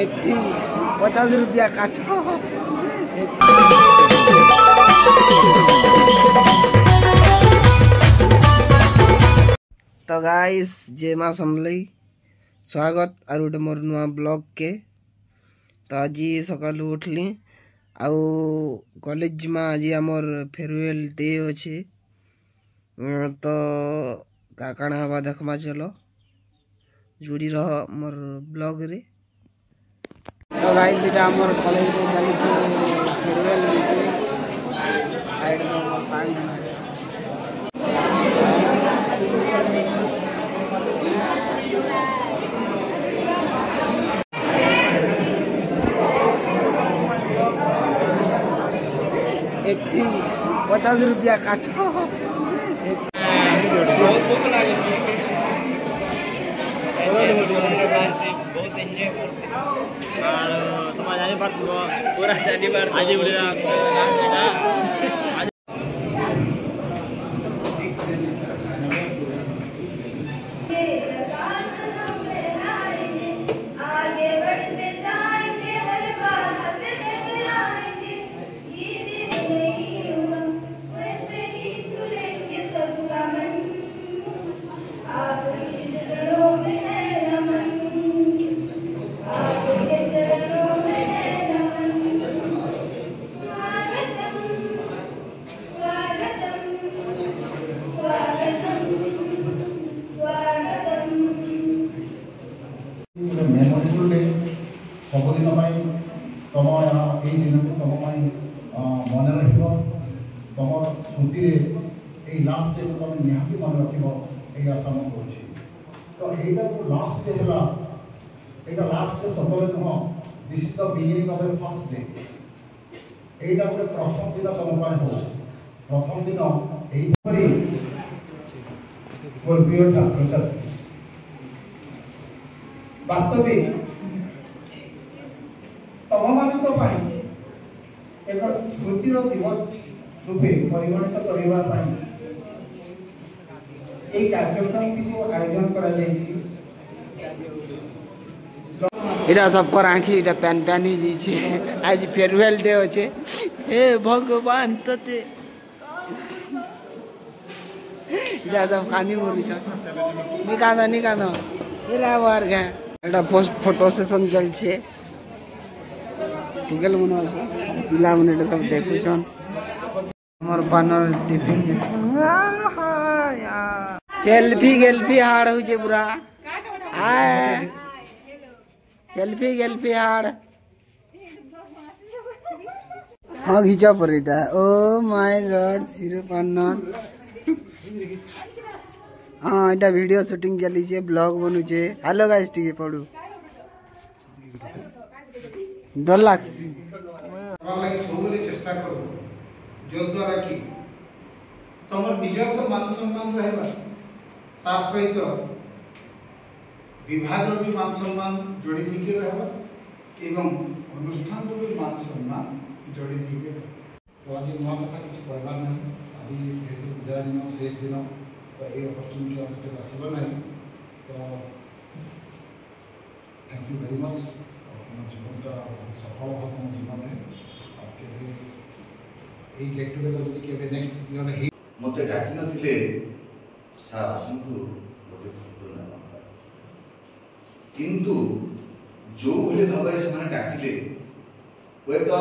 ₹50 काट तो गाइस जय मां समलई स्वागत और गोटे मोर नुआ ब्लॉग के तो आज सकाल उठली आउ कॉलेज में आज आमर फेयरवेल डे अच्छे तो काकाण हवा देखमा चलो जुड़ी रह मोर ब्लॉग रे। तो गाइस जेटा आमर कॉलेज रे चली फेयरवेल डे आइड सब मोर सांग बना छै ₹50 काट बहुत दुख लागे छे बहुत एंजॉय करते और तुम जाने पर पूरा जाने पर आज मेमोरेबल डे सबदिन तुम ये दिन को तुम मन तुम स्मृति लास्ट डे तुम निहाती मन रख आशा मुझे तो यहाँ लास्ट डे है यहाँ लास्ट डे सतरे नुह this is the beginning of the first day यहाँ गोटे प्रथम दिन तुम हो प्रथम दिन मोर प्रिय छात्र छात्री वास्तविक तुम मान एक स्मृतिर दिवस रूपे परिगणित करने कार्यक्रम को आयोजन इटा सबको आँखी इटा पैन पैन ही दी आज फेयरवेल डे अच्छे हे भगवान तते इटा सब खानी बोली निकानो इरा वार गए एटा फोटो सेशन चलछे टुगेल मन पिला मन सब देखुछन हमर बानर टिफिन सेल्फी हाड़ होचे पूरा आए सेल्फी हाड़ हाँ घिचा पर इटा ओ माय गॉड सिरे बानर हाँ इटा वीडियो शूटिंग चली छे ब्लॉग बनू छे हेलो गाइस टिके पड़ू डर लाग लाइक सोबले चेष्टा करो जो द्वारा कि तमर निजर तो मान सम्मान रहबा ता सहित विभाग रो भी मान सम्मान जोड़ी थिके रहबा एवं अनुष्ठान रो भी मान सम्मान जोड़ी थिके तो आज नवा कथा किछ कहबा नहीं आज हेतु विदाय दिन शेष दिन तो ये अपॉर्चुनिटी आपके आसबा नहीं तो थैंक यू वेरी मच अपना जीवन का सफल हो तुम जीवन में आपके गेट टुगेदर जो नेक्स्ट ईयर मत डाकी नथिले सार आसंतु गोटे फोटो ना किंतु जो भले भाव से डाकिले वे तो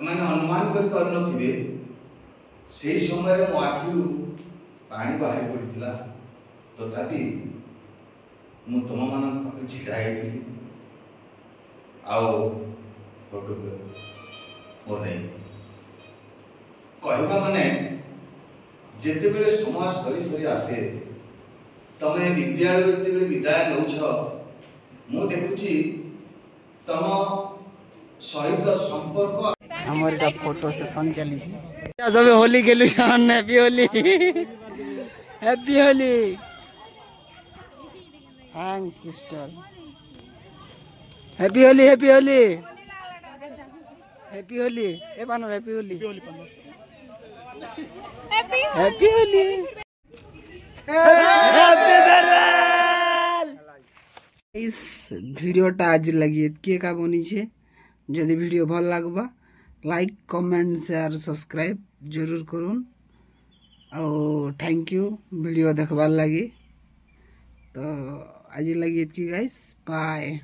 मैंने अनुमान कर पार नथिले से समय मो आखिरु पानी बाहर पड़ा तथापि मु तुम मान पाखे छिड़ा आओ फोटो मोर नहीं कहवा माने जिते बेले समय सरी सरी आसे तमे विद्यालय जिते विदाय नौछ मु देखुची तम सहित संपर्क हमर का फोटो सेशन चली छे सब होली गेलु happy Holi happy Holi thanks sister happy Holi happy Holi happy Holi ए बानर happy Holi happy Holi happy farewell इस भिडियोटा आज लगी एतके का बनीचे जदि भिडियो भल लागबा लाइक कमेंट शेयर सब्सक्राइब जरूर करूँ और थैंक यू वीडियो देखबार लगी तो आज लगी एतकी गाइस बाय।